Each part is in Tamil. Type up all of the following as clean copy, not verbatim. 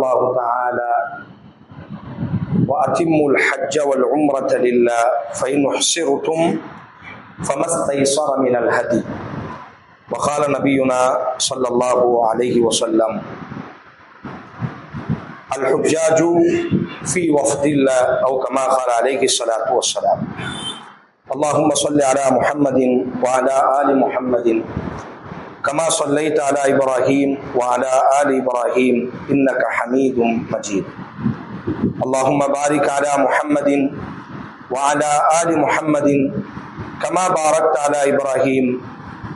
الله تعالى: وأتموا الحج والعمرة لله فإن أحصرتم فما استيسر من الهدي. وقال نبينا صلى الله عليه وسلم: الحجاج في وفد الله، أو كما قال عليه الصلاة والسلام. اللهم صل على محمد وعلى آل محمد كما صليت على إبراهيم وعلى آل إبراهيم إنك حميد مجيد. اللهم بارك على محمد وعلى آل محمد كما باركت على إبراهيم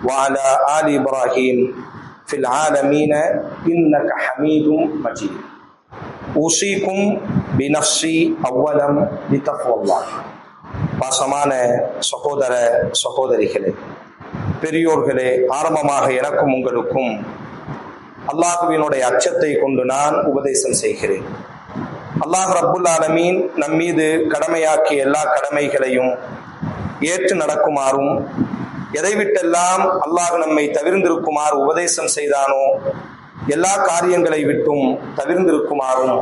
وعلى آل إبراهيم في العالمين إنك حميد مجيد. أوصيكم بنفسي أولا بتقوى الله. பாசமான சகோதர சகோதரிகளே, பெரியோர்களே, ஆரம்பமாக எனக்கும் உங்களுக்கும் அல்லாஹுவினுடைய அச்சத்தை கொண்டு நான் உபதேசம் செய்கிறேன். அல்லாஹ் ரப்புல் ஆலமீன் நம் மீது கடமையாக்கிய எல்லா கடமைகளையும் ஏற்று நடக்குமாறும், எதை விட்டெல்லாம் அல்லாஹ் நம்மை தவிர்ந்திருக்குமாறு உபதேசம் செய்தானோ எல்லா காரியங்களை விட்டும் தவிர்ந்திருக்குமாறும்,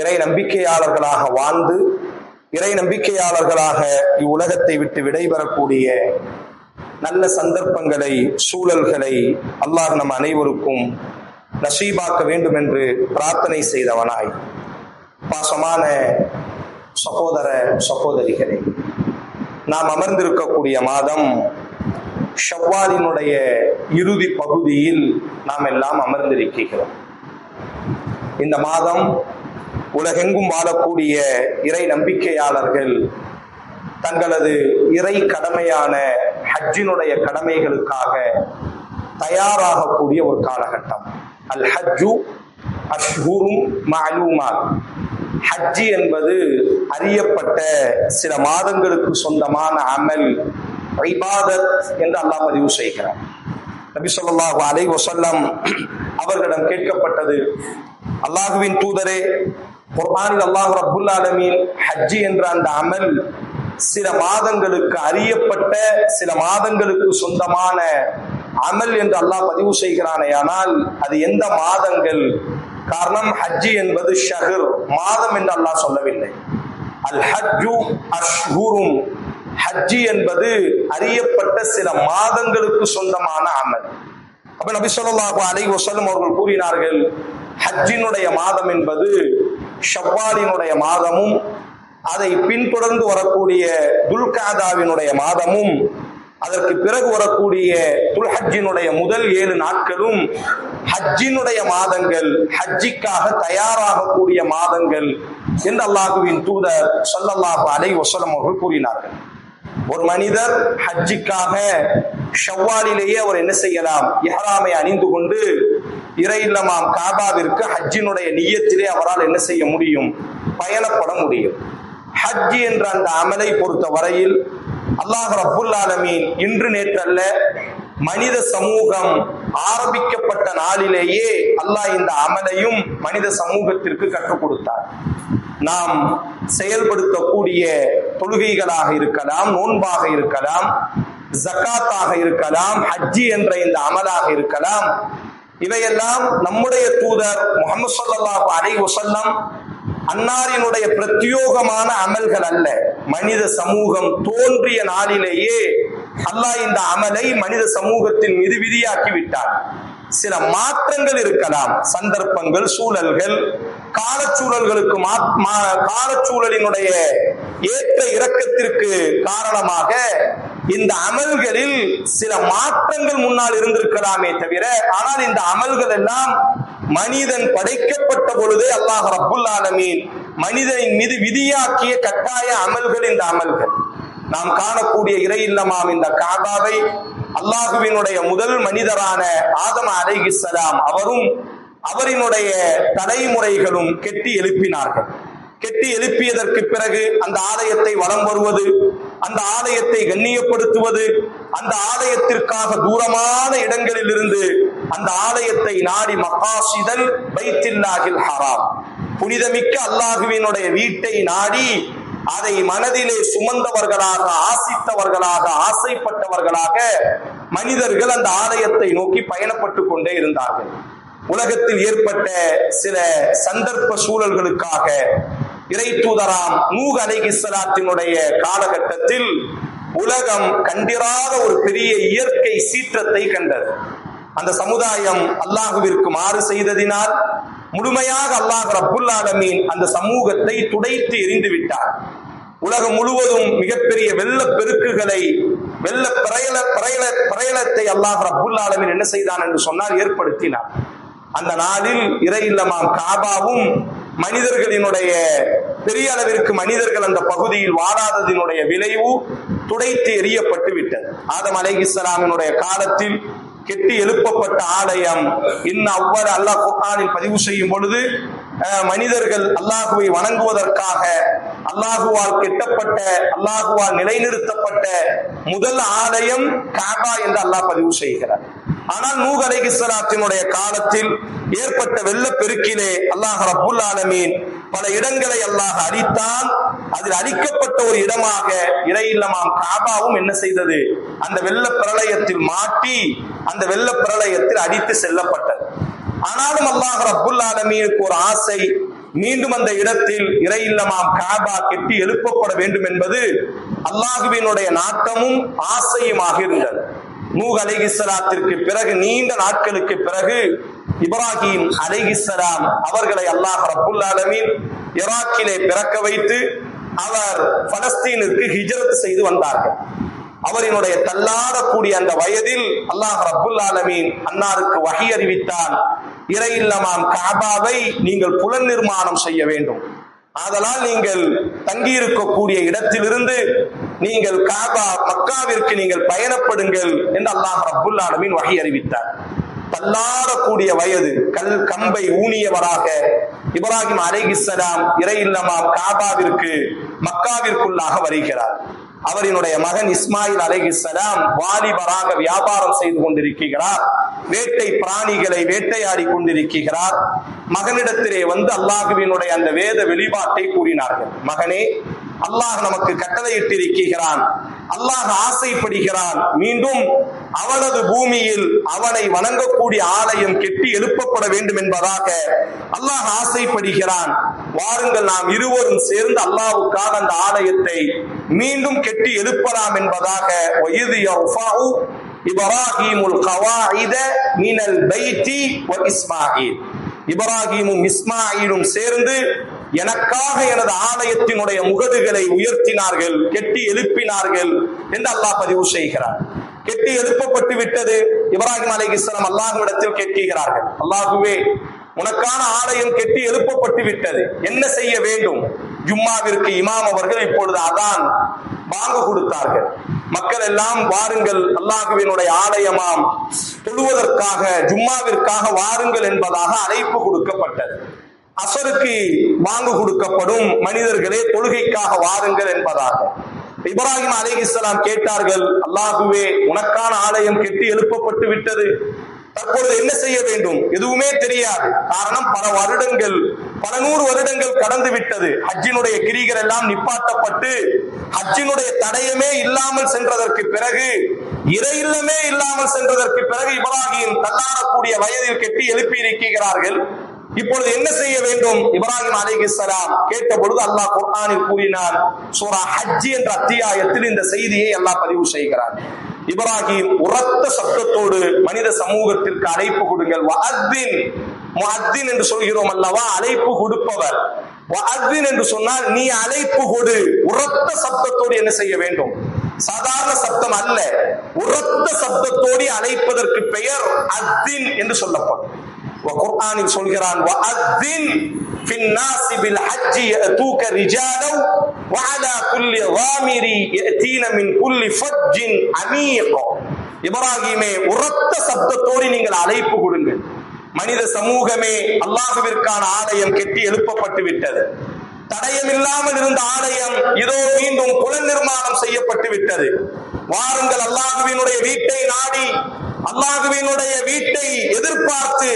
இறை நம்பிக்கையாளர்களாக வாழ்ந்து இறை நம்பிக்கையாளர்களாக இவ்வுலகத்தை விட்டு விடைபெறக்கூடிய நல்ல சந்தர்ப்பங்களை, சூழல்களை அல்லாஹ் நம் அனைவருக்கும் நசீபாக்க வேண்டும் என்று பிரார்த்தனை செய்தவனாய், பாசமான சகோதர சகோதரிகளே, நாம் அமர்ந்திருக்கக்கூடிய மாதம் ஷவ்வாலினுடைய இறுதி பகுதியில் நாம் எல்லாம் அமர்ந்திருக்கிறோம். இந்த மாதம் உலகெங்கும் வாழக்கூடிய இறை நம்பிக்கையாளர்கள் தங்களது இறை கடமையான ஹஜ்ஜினுடைய கடமைகளுக்காக தயாராகக்கூடிய ஒரு காலகட்டம். அல் ஹஜ்ஜு அஷ்ஹுரும் மஅலூமாத். ஹஜ்ஜி என்பது அறியப்பட்ட சில மாதங்களுக்கு சொந்தமான அமல், இபாதத் என்று அல்லாஹ் பதிவு செய்கிறார். நபி ஸல்லல்லாஹு அலைஹி வஸல்லம் அவர்களிடம் கேட்கப்பட்டது, அல்லாஹுவின் தூதரே, குர்ஆனில் அல்லாஹ் ரப்புல் ஆலமீன் ஹஜ்ஜி என்ற அந்த அமல் சில மாதங்களுக்கு அறியப்பட்ட, சில மாதங்களுக்கு சொந்தமான அமல் என்று அல்லாஹ் பதிவு செய்கிறானே, ஆனால் அது எந்த மாதங்கள்? காரணம், ஹஜ்ஜி என்பது ஷஹர், மாதம் என்று அல்லாஹ் சொல்லவில்லை. அல் ஹஜ்ஜு அஷ்ஹுரும், ஹஜ்ஜி என்பது அறியப்பட்ட சில மாதங்களுக்கு சொந்தமான அமல். அப்ப நபி ஸல்லல்லாஹு அலைஹி வஸல்லம் அவர்கள் கூறினார்கள், ஹஜ்ஜினுடைய மாதம் என்பது ஷவ்வாலினுடைய மாதமும், அதை பின்தொடர்ந்து வரக்கூடிய துல்காதாவினுடைய மாதமும், அதற்கு பிறகு வரக்கூடிய துல்ஹஜ்ஜினுடைய முதல் 7 நாட்களும் ஹஜ்ஜினுடைய மாதங்கள், ஹஜ்ஜிக்காக தயாராகக்கூடிய மாதங்கள் என்று அல்லாஹுவின் தூதர் ஸல்லல்லாஹு அலைஹி வஸல்லம் அவர்கள் கூறினார்கள். ஒரு மனிதர் ஹஜ்ஜிக்காக ஷவ்வாலிலேயே அவர் என்ன செய்யலாம்? இஹ்ராமை அணிந்து கொண்டு இறை இல்லமாம் காபாவிற்கு ஹஜ்ஜினுடைய நிய்யத்திலே அவரால் என்ன செய்ய முடியும்? பயணப்பட முடியும். ஹஜ் என்ற அந்த அமலை பொறுத்த வரையில் அல்லாஹ் ரப்புல் ஆலமீன் இன்று நேற்றல்ல, மனித சமூகம் ஆரம்பிக்கப்பட்ட நாளிலேயே அல்லாஹ் இந்த அமலையும் மனித சமூகத்திற்கு கற்றுக் கொடுத்தார். நாம் செயல்படுத்தக்கூடிய தொழுகைகளாக இருக்கலாம், நோன்பாக இருக்கலாம், ஜகாத்தாக இருக்கலாம், ஹஜ்ஜி என்ற இந்த அமலாக இருக்கலாம், இவையெல்லாம் நம்முடைய தூதர் முஹம்மது ஸல்லல்லாஹு அலைஹி வஸல்லம் அன்னாரினுடைய பிரத்யோகமான அமல்கள் அல்ல. மனித சமூகம் தோன்றிய நாளிலேயே அல்லாஹ் இந்த அமலை மனித சமூகத்தின் மீது விதியாக்கி விட்டார். சில மாற்றங்கள் இருக்கலாம், சந்தர்ப்பங்கள், சூழல்கள், காலச்சூழல்களுக்கு காலச்சூழலினுடைய ஏற்ற இறக்கத்திற்கு காரணமாக இந்த அமல்களில் சில மாற்றங்கள் முன்னால் இருந்திருக்கலாமே தவிர, ஆனால் இந்த அமல்கள் எல்லாம் மனிதன் படைக்கப்பட்ட பொழுதே அல்லாஹ் ரப்புல் ஆலமீன் மனிதனின் மீது விதியாக்கிய கட்டாய அமல்கள் இந்த அமல்கள். நாம் காணக்கூடிய இறை இல்லமாம் இந்த காபாவை அல்லாஹுவினுடைய முதல் மனிதரான ஆதம் அலைஹிஸ்ஸலாம் அவரும் அவரினுடைய தலைமுறைகளும் கெட்டி எழுப்பினார்கள். கெட்டி எழுப்பியதற்கு பிறகு அந்த ஆலயத்தை வலம் வருவது, அந்த ஆலயத்தை கண்ணியப்படுத்துவது, அந்த ஆலயத்திற்காக தூரமான இடங்களில் இருந்து அந்த ஆலயத்தை நாடி மகாசிதல் பைத்துல்லாஹில் ஹராம், புனிதமிக்க அல்லாஹுவினுடைய வீட்டை நாடி அதை மனதிலே சுமந்தவர்களாக, ஆசித்தவர்களாக, ஆசைப்பட்டவர்களாக மனிதர்கள் அந்த ஆலயத்தை நோக்கி பயணப்பட்டு கொண்டே இருந்தார்கள். உலகத்தில் ஏற்பட்ட சில சந்தர்ப்ப சூழல்களுக்காக இறை தூதராம் நூஹ் அலைஹிஸ்ஸலாத்தினுடைய காலகட்டத்தில் உலகம் கண்டிராத ஒரு பெரிய இயற்கை சீற்றத்தை கண்டது. அந்த சமுதாயம் அல்லாஹுவிற்கு மாறு செய்ததினால் முழுமையாக அல்லாஹ் ரப்புல் ஆலமீன் அந்த சமூகத்தை துடைத்து எறிந்து விட்டார். உலகம் முழுவதும் மிகப்பெரிய வெள்ள பெருக்குகளை, வெள்ள பிரயலத்தை அல்லாஹ் ரப்புல் ஆலமீன் என்ன செய்தான் என்று சொன்னால் ஏற்படுத்தினார். அந்த நாளில் இறை இல்லமாம் காபாவும் மனிதர்களினுடைய பெரிய அளவிற்கு மனிதர்கள் அந்த பகுதியில் வாழாததினுடைய விளைவு துடைத்து எறியப்பட்டு விட்டது. ஆதம் அலைஹிஸ்ஸலாமினுடைய காலத்தில் கெட்டி எழுப்பப்பட்ட ஆலயம் அவ்வாறு அல்லாஹ் குர்ஆனில் பதிவு செய்யும் பொழுது மனிதர்கள் அல்லாஹுவை வணங்குவதற்காக அல்லாஹுவால் கெட்டப்பட்ட, அல்லாஹுவால் நிலைநிறுத்தப்பட்ட முதல் ஆலயம் காபா என்று அல்லாஹ் பதிவு செய்கிறார். ஆனால் நூஹ் அலைஹிஸ்ஸலாத்தினுடைய காலத்தில் ஏற்பட்ட வெள்ளப்பெருக்கிலே அல்லாஹ் ரப்புல் ஆலமீன் பல இடங்களை அல்லாஹ் அழித்தான். அதில் அழிக்கப்பட்ட ஒரு இடமாக இறை இல்லமாம் காபாவும் என்ன செய்தது, அந்த வெள்ள பிரளயத்தில் மாட்டி அந்த வெள்ள பிரளயத்தில் அடித்து செல்லப்பட்டது. ஆனாலும் அல்லாஹ் ரப்புல் ஆலமீனுக்கு ஒரு ஆசை, மீண்டும் அந்த இடத்தில் இறை இல்லமாம் காபா கெட்டி எழுப்பப்பட வேண்டும் என்பது அல்லாஹுவினுடைய நாட்டமும் ஆசையுமாக இருந்தது. நூஹ் அலைஹிஸ்ஸலாத்திற்கு பிறகு நீண்ட நாட்களுக்கு பிறகு இப்ராஹிம் அலைஹிஸ்ஸலாம் அவர்களை அல்லாஹ் ரப்புல் ஆலமீன் ஈராக்கிலே பிறக்க வைத்து அவர் பலஸ்தீனுக்கு ஹிஜ்ரத் செய்து வந்தார்கள். அவரினுடைய தள்ளாடக்கூடிய அந்த வயதில் அல்லாஹ் ரப்புல் ஆலமீன் அன்னாருக்கு வஹி அறிவித்தான், இறை இல்லமாம் காபாவை நீங்கள் புலன் நிர்மாணம் செய்ய வேண்டும். ஆதலால் நீங்கள் தங்கியிருக்கக்கூடிய இடத்திலிருந்து நீங்கள் காபா மக்காவிற்கு நீங்கள் பயணப்படுங்கள் என்று அல்லாஹ் ரப்புல் ஆலமீன் வஹி அறிவித்தார். தள்ளாடக்கூடிய வயது, கம்பை ஊனியவராக இப்ராஹிம் அலைஹிஸ்ஸலாம் இறை இல்லமாம் காபாவிற்கு மக்காவிற்குள்ளாக வருகிறார். அவரினுடைய மகன் இஸ்மாயில் அலைஹிஸ்ஸலாம் வாலிபராக வியாபாரம் செய்து கொண்டிருக்கிறார். வேட்டை பிராணிகளை வேட்டையாடி கொண்டிருக்கிறார். மகனிடத்திலே வந்து அல்லாஹுவினுடைய அந்த வேத வெளிப்பாட்டை கூறினார்கள். மகனே, அல்லாஹ் நமக்கு கட்டளையிட்டிருக்கிறான், அல்லாஹ் ஆசைப்படுகிறான், மீண்டும் அவனது பூமியில் அவனை வணங்கக்கூடிய ஆலயம் கெட்டி எழுப்பப்பட வேண்டும் என்பதாக அல்லாஹ் ஆசைப்படுகிறான். வாருங்கள், நாம் இருவரும் சேர்ந்து அல்லாஹ்வுக்காக அந்த ஆலயத்தை மீண்டும் கெட்டி எழுப்பலாம் என்பதாக இப்ராஹீமுல் கவாயித மினல் பைத்தி வ இஸ்மாயில், இப்ராஹீமும் இஸ்மாயிலும் சேர்ந்து எனக்காக எனது ஆலயத்தினுடைய முகடுகளை உயர்த்தினார்கள், கெட்டி எழுப்பினார்கள் என்று அல்லாஹ் பதிவு செய்கிறார். கெட்டி எழுப்பப்பட்டு விட்டது. இப்ராஹிம் அலைஹிஸ்ஸலாம் அல்லாஹ்விடத்தில் கேட்கிறார்கள், அல்லாஹுவே, உனக்கான ஆலயம் கெட்டி எழுப்பப்பட்டு விட்டது, என்ன செய்ய வேண்டும்? ஜும்மாவிற்கு இமாம் அவர்கள் இப்பொழுது அதான் வாங்க கொடுத்தார்கள். மக்கள் எல்லாம் வாருங்கள், அல்லாஹுவினுடைய ஆலயமாம் தொழுவதற்காக ஜும்மாவிற்காக வாருங்கள் என்பதாக அழைப்பு கொடுக்கப்பட்டது. அசருக்கு வாங்கு கொடுக்கப்படும், மனிதர்களே தொழுகைக்காக வாருங்கள் என்பதாக. இப்ராஹிம் அலைஹிஸ்ஸலாம் கேட்டார்கள், அல்லாஹுவே, உனக்கான ஆலயம் கெட்டி எழுப்பப்பட்டு விட்டது, தற்பொழுது என்ன செய்ய வேண்டும்? எதுவுமே தெரியாது. காரணம், பல வருடங்கள், பல 100 வருடங்கள் கடந்து விட்டது. ஹஜ்ஜினுடைய கிரிகள் எல்லாம் நிப்பாட்டப்பட்டு ஹஜ்ஜினுடைய தடயமே இல்லாமல் சென்றதற்கு பிறகு, இறை இல்லமே இல்லாமல் சென்றதற்கு பிறகு இப்ராஹிம் தள்ளாடக்கூடிய வயதில் கெட்டி எழுப்பி இருக்கிறார்கள். இப்பொழுது என்ன செய்ய வேண்டும்? இப்ராஹிம் அலைஹிஸ்ஸலாம் கேட்ட பொழுது அல்லாஹ் குர்ஆனில் கூறினார். சூரா ஹஜ் என்ற அத்தியாயத்தில் இந்த செய்தியை அல்லாஹ் பதிவு செய்கிறார். இப்ராஹிம் உரத்த சப்தத்தோடு மனித சமூகத்திற்கு அழைப்பு கொடுங்கள். வஅத்தின், முஅத்தின் என்று சொல்கிறோம் அல்லவா, அழைப்பு கொடுப்பவர். வஅத்தின் என்று சொன்னால் நீ அழைப்பு கொடு. உரத்த சப்தத்தோடு என்ன செய்ய வேண்டும்? சாதாரண சப்தம் அல்ல, உரத்த சப்தத்தோடு அழைப்பதற்கு பெயர் அத்தின் என்று சொல்லப்படும். குர்ஆனில் சொல்கிறான், வஅத்தின் ஃபின்னாஸ் பில் ஹஜ்ஜி யஅதூக ரிஜாலன் வஅலா குல்லி ضامرி யஅதீன மின் குல்லி ஃபஜ்ஜின் அமீக். இப்ராஹிமே, உரத்த சப்தத்தோடு நீங்கள் அழைப்பு கொடுங்கள். மனித சமூகமே, அல்லாஹ்விற்கான ஆலயம் கெட்டி எழுப்பப்பட்டு விட்டது. தடயமில்லாமல் இருந்த ஆலயம் இதோ மீண்டும் புலன் நிர்மாணம் செய்யப்பட்டு விட்டது. வாருங்கள், அல்லாஹுவினுடைய வீட்டை நாடி, அல்லாஹுவினுடைய வீட்டை எதிர்பார்த்து,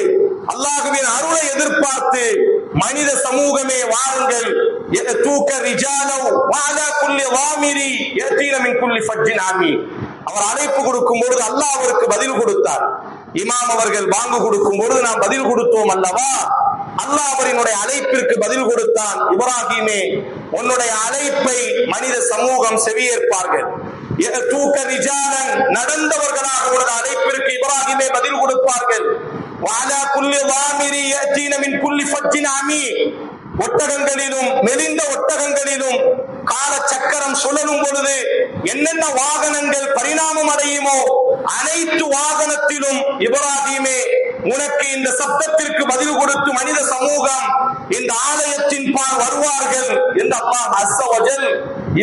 அல்லாஹுவின் அருளை எதிர்பார்த்து மனித சமூகமே வாருங்கள். அவர் அழைப்பு கொடுக்கும் பொழுது அல்லாஹ் அவருக்கு பதில் கொடுத்தார். இமாம் அவர்கள் வாங்கு கொடுக்கும் பொழுது நாம் பதில் கொடுத்தோம் அல்லவா? அல்லாஹ் அவரினுடைய அழைப்பிற்கு பதில் கொடுத்தான், இப்ராஹிமே உன்னுடைய அழைப்பை மனித சமூகம் செவியேற்பார்கள். நடந்தவர்களாக உனது அழைப்பிற்கு இப்ராஹிமே பதில் கொடுப்பார்கள். ஒட்டகங்களிலும் மெலிந்த ஒட்டகங்களிலும் கால சக்கரம் சுழலும் பொழுது என்னென்ன வாகனங்கள் பரிணாமம் அடையுமோ அனைத்து வாகனத்திலும் இப்ராஹிமே உனக்கு இந்த சப்தத்திற்கு பதில் கொடுத்து மனித சமூகம் இந்த ஆலயத்தின் பால் வருவார்கள் என்று அல்லாஹ் அஸ்ஸ வஜல்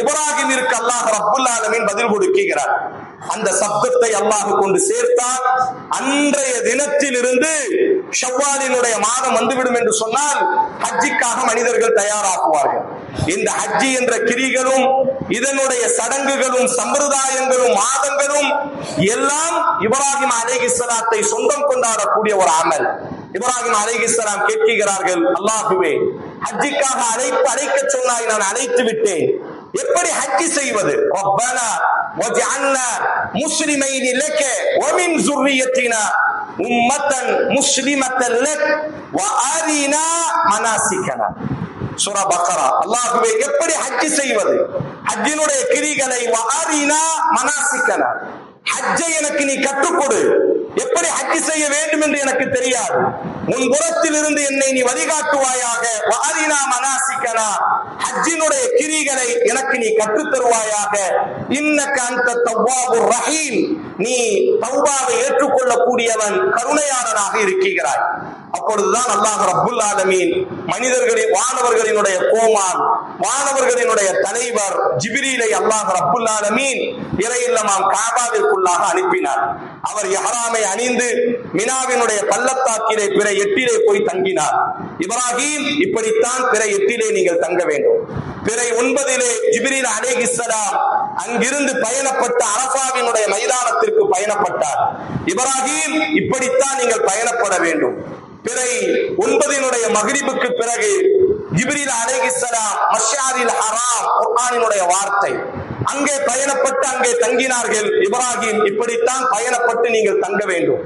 இப்ராஹிமிற்கு அல்லாஹ் ரப்புல் ஆலமீன் பதில் கொடுக்கிறார். அந்த சப்தத்தை அல்லாஹ் கொண்டு சேர்த்தால் அன்றைய தினத்தில் இருந்து ஷவ்வாலினுடைய மாதம் வந்துவிடும் என்று சொன்னால் ஹஜ்ஜிக்காக மனிதர்கள் தயாராகுவார்கள். இந்த ஹஜ்ஜி என்ற கிரிகளும் இதனுடைய சடங்குகளும் சம்பிரதாயங்களும் மாதங்களும் எல்லாம் இப்ராஹிம் அலைஹிஸ்ஸலாத்தை சொந்தம் கொண்டாடக்கூடிய ஒரு அமல். இப்ராஹிம் அலைஹிஸ்ஸலாம் கேட்கிறார்கள், அல்லாஹுவே ஹஜ்ஜிக்காக அழைக்க சொன்னாய், நான் அழைத்து விட்டேன், எப்படி ஹஜ்ஜி செய்வது? ரப்பனா வஜஅல்னா முஸ்லிமைன் லக வ மின் ஸுர்ரிய்யத்தினா உம்மத்தன் முஸ்லிமத்தன் லக் வ அரினா மனாசிகனா. சூரா பக்ரா. அல்லாஹ்வே எப்படி ஹஜ்ஜி செய்வது, ஹஜ்ஜினுடைய கிரிகளை, வ அரினா மனாசிகனா, ஹஜ்ஜை எனக்கு நீ கற்றுக் கொடு, எப்படி ஹஜ்ஜி செய்ய வேண்டும் என்று எனக்கு தெரியாது, உன் புறத்தில் இருந்து என்னை நீ வழிகாட்டுவாயாக. வ அரினா மனாசிகனா, ஹஜ்ஜினுடைய கிரிகளை எனக்கு நீ கற்றுத் தருவாயாக. இன்னக அன்த தவ்வாபுர் ரஹீம், நீ தௌபாவை ஏற்றுக்கொள்ளக்கூடியவன், கருணையாளனாக இருக்கிறாய். அப்பொழுதுதான் அல்லாஹ் ரப்புல் ஆலமீன் மனிதர்களின் வானவர்களினுடைய கோமான், வானவர்களினுடைய தலைவர் ஜிப்ரீலை அல்லாஹ் ரப்புல் ஆலமீன் இறையில்லமாம் காபாவிற்குள்ளாக அனுப்பினார். அவர் இஹ்ராமை அணிந்து மினாவினுடைய பள்ளத்தாக்கிலே பிற 8 போய் தங்கினார். இப்ராஹிம், இப்படித்தான் பிற 8 நீங்கள் தங்க வேண்டும். பிற 9 ஜிப்ரீல் அலைஹிஸ்ஸலாம் அங்கிருந்து பயணப்பட்டு அரஃபாவினுடைய மைதானத்திற்கு பயணப்பட்டார். இப்ராஹிம், இப்படித்தான் நீங்கள் பயணப்பட வேண்டும். பிறை 9 மக்ரிபுக்கு பிறகு ஜிப்ரீல் அலைஹிஸ்ஸலாம் மஷ்ஆரில் ஹராம், குர்ஆனினுடைய வார்த்தை, அங்கே பயணப்பட்டு அங்கே தங்கினார்கள். இப்ராஹிம், இப்படித்தான் பயணப்பட்டு நீங்கள் தங்க வேண்டும்.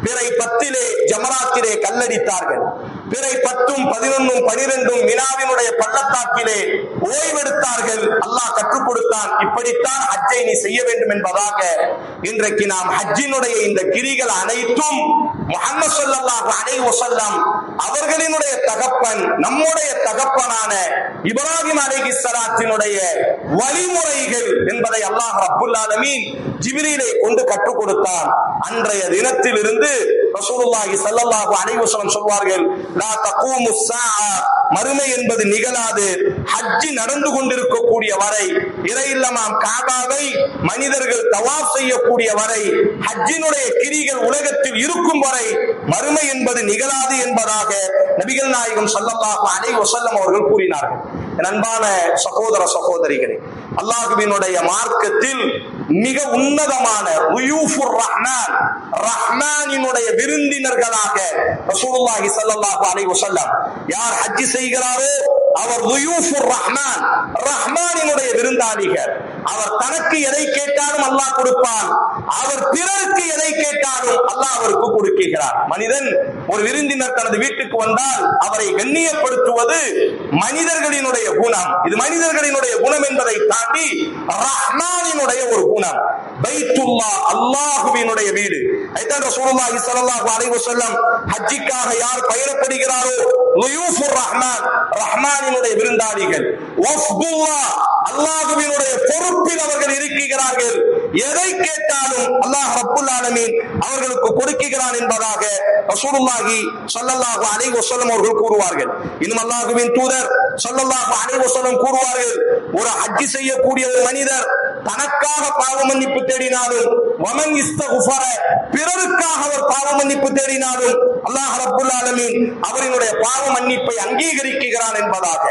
பிறை 10 ஜமராத்திலே கல்லடித்தார்கள். பிறை 10, 11, 12 மினாவினுடைய பள்ளத்தாக்கிலே ஓய்வெடுத்தார்கள். அல்லாஹ் கற்றுக் கொடுத்தான், இப்படித்தான் ஹஜ்ஜை நீ செய்ய வேண்டும் என்பதாக. இன்றைக்கு நாம் ஹஜ்ஜினுடைய இந்த கிரிகள் அனைத்தும் முஹம்மது ஸல்லல்லாஹு அலைஹி வஸல்லம் அவர்களினுடைய தகப்பன், நம்முடைய தகப்பனான இப்ராஹிம் அலைஹிஸ்ஸலாத்தினுடைய வழிமுறைகள் என்பதை அல்லாஹ் ரப்புல் ஆலமீன் ஜிப்ரீலை கொண்டு கற்றுக் கொடுத்தான். அன்றைய தினத்தில் இருந்து ரசூலுல்லாஹி ஸல்லல்லாஹு அலைஹி வஸல்லம் சொல்வார்கள், லா தகூமு ஸாஅ, மறுமை என்பது நிகழாது. ஹஜ்ஜி நடந்து கொண்டிருக்கக்கூடிய வரை, இறையில்லமாம் காபாவை மனிதர்கள் தவாப் செய்யக்கூடிய வரை, ஹஜ்ஜினுடைய கிரிகள் உலகத்தில் இருக்கும் வரை மறுமை என்பது நிகழாது என்பதாக நபிகள் நாயகம் ஸல்லல்லாஹு அலைஹி வஸல்லம் அவர்கள் கூறினார்கள். அன்பான சகோதர சகோதரிகளே, அல்லாஹ்வினுடைய மார்க்கத்தில் மிக உன்னதமான உயூஃபுர் ரஹ்மான், ரஹ்மானினுடைய விருந்தினர்களாக ரசூலுல்லாஹி ஸல்லல்லாஹு அலைஹி வஸல்லம் யார் ஹஜ் செய்கிறாரோ அவர் உயூஃபுர் ரஹ்மான், ரஹ்மானினுடைய விருந்தாளிகள். அவர் தனக்கு எதை கேட்டாலும் அல்லாஹ் கொடுப்பான், அவர் பிறருக்கு எதை கேட்டாலும் அல்லாஹ் அவருக்கு கொடுக்கிறார். மனிதன் ஒரு விருந்தினர் தனது வீட்டுக்கு வந்தால் அவரை கண்ணியப்படுத்துவது மனிதர்களினுடைய குணம். இது மனிதர்களினுடைய குணம் என்பதை தாண்டி ரஹ்மானினுடைய ஒரு குணம். பைத்துல்லாஹ், அல்லாஹ்வினுடைய வீடு. ஐதான் ரசூலுல்லாஹி ஸல்லல்லாஹு அலைஹி வஸல்லம் ஹஜ்ஜிக்காக யார் பயணப்படுகிறாரோ லுயூஃபுர் ரஹ்மான், ரஹ்மானினுடைய விருந்தாளிகள். வஃபுல்லாஹ், அல்லாஹ்வினுடைய பொறுப்பில் அவர்கள் இருக்கிறார்கள். எதை கேட்டாலும் அல்லாஹ் ரப்புல் ஆலமீன் அவர்களுக்கு கொடுக்கிறான் என்பதாக ரசூலுல்லாஹி ஸல்லல்லாஹு அலைஹி வஸல்லம் அவர்கள் கூறுவார்கள். இன்னும் அல்லாஹ்வின் தூதர் ஸல்லல்லாஹு அலைஹி வஸல்லம் கூறுவார்கள், ஒரு ஹஜ் செய்யக்கூடிய ஒரு மனிதர் தனக்காக பாவ மன்னிப்பு தேடினாலும், வமன் இஸ்தக்ஃபர, பிறருக்காக அவர் பாவ மன்னிப்பு தேடினாலும் அல்லாஹ் ரப்புல் ஆலமீன் அவரினுடைய பாவ மன்னிப்பை அங்கீகரிக்கிறான் என்பதாக.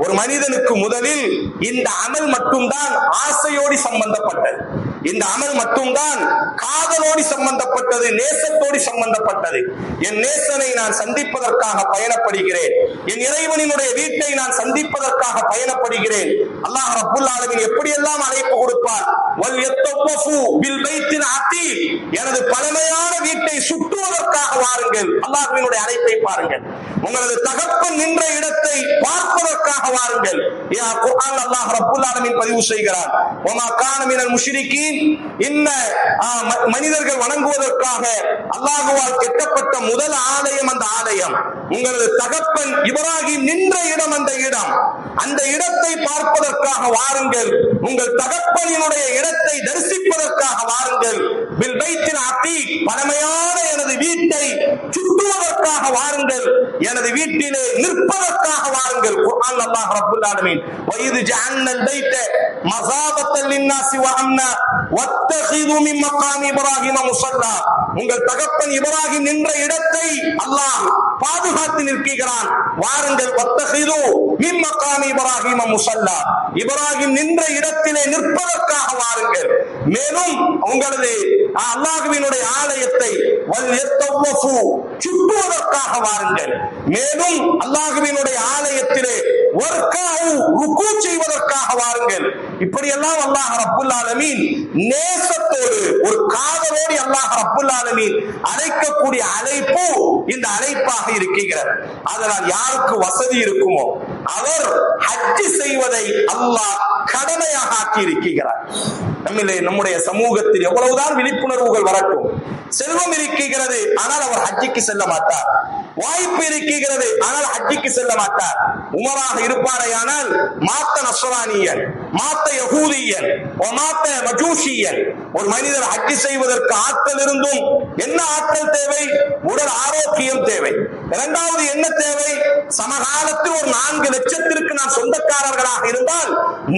ஒரு மனிதனுக்கு முதலில் இந்த அமல் மட்டும்தான் ஆசையோடு சம்பந்தப்பட்டது. இந்த அமல் மட்டும்தான் காதலோடு சம்பந்தப்பட்டது, நேசத்தோடு சம்பந்தப்பட்டது. என் நேசனை நான் சந்திப்பதற்காக பயணப்படுகிறேன், என் இறைவனினுடைய வீட்டை நான் சந்திப்பதற்காக பயணப்படுகிறேன். அல்லாஹ் ரப்புல் ஆலமீன் எப்படியெல்லாம் அழைப்பு கொடுப்பார். வல் யத்தவஃபு பில் பைத்தில் அதீக், எனது பழமையான வீட்டை சுற்றுவதற்காக வாருங்கள். அல்லாஹ்வினுடைய அழைப்பை பாருங்கள். உங்களது தகப்பன் நின்ற இடத்தை பார்ப்பதற்காக வாருங்கள். குர்ஆன் அல்லாஹ் ரப்புல் ஆலமீன் பதிவு செய்கிறார். வமா கான மினல் முஷ்ரிகீன், இன்ன மனிதர்கள் வணங்குவதற்காக அல்லாஹ்வால் கட்டப்பட்ட முதல் ஆலயம் அந்த ஆலயம். உங்களது தகப்பன் இப்ராஹிம் நின்ற இடம் அந்த இடம். அந்த இடத்தை பார்ப்பதற்காக வாருங்கள். உங்கள் தகப்பனினுடைய இடத்தை தரிசிப்பதற்காக வாருங்கள். பில் பைத்தில் அதீக், பழமையான எனது வீட்டை சுற்றுவதற்காக வாருங்கள். எனது வீட்டிலே நிற்பதற்காக வாருங்கள். குர்ஆன் அல்லாஹ் ரப்புல் ஆலமீன் வயிது ஜஅல்னல் பைத மஸாபத்தல் லின்னாஸி வ அம்னா வத்தகிது மின் மகாமி இப்ராஹிம் முஸல்லா, உங்கள் தகப்பன் இப்ராஹிம் நின்ற இடத்தை அல்லாஹ் பாதுகாத்து நிற்கிறான். வாருங்கள். வத்தகிது மின் மகாமி இப்ராஹிம் முஸல்லா, இப்ராஹிம் நின்ற இடத்திலே நிற்பதற்காக வாருங்கள். மேலும் உங்களது அல்லாஹ்வினுடைய ஆலயத்தை வல் யத்தவஃபு சுற்றுவதற்காக வாருங்கள். மேலும் அல்லாஹ்வினுடைய ஆலயத்திலே வர்காஉ ருக்கு செய்வதற்காக வாருங்கள். இப்படியெல்லாம் அல்லாஹ் ரப்புல் ஆலமீன் நேசத்தோடு, ஒரு காதலோடு அல்லாஹ் ரப்புல் ஆலமீன் அழைக்கக்கூடிய அழைப்பு இந்த அழைப்பாக இருக்கிறது. அதனால் யாருக்கு வசதி இருக்குமோ அவர் ஹஜ் செய்வதை அல்லாஹ் கடமையாக ஆக்கி இருக்கிறார். நம்முடைய சமூகத்தில் எவ்வளவுதான் விழிப்புணர்வுகள் வரட்டும், செல்வம் இருக்கிறது ஆனால் அவர் ஹஜ்ஜிக்கு செல்ல மாட்டார். வாய்ப்பு இருக்கிறது ஆனால் ஹஜ்ஜிக்கு செல்ல மாட்டார். உமராக இருப்பாரையானால் மாத்த நஸ்ரானியன், மாத்த யகூதியன், மாத்த மஜூசியன். ஒரு மனிதர் ஹஜ்ஜி செய்வதற்கு ஆற்றல் இருந்தும் என்ன ஆற்றல் தேவை? உடல் ஆரோக்கியம் தேவை. இரண்டாவது என்ன தேவை? சமகாலத்தில் ஒரு 4 லட்சத்திற்கு நாம் சொந்தக்காரர்களாக இருந்தால்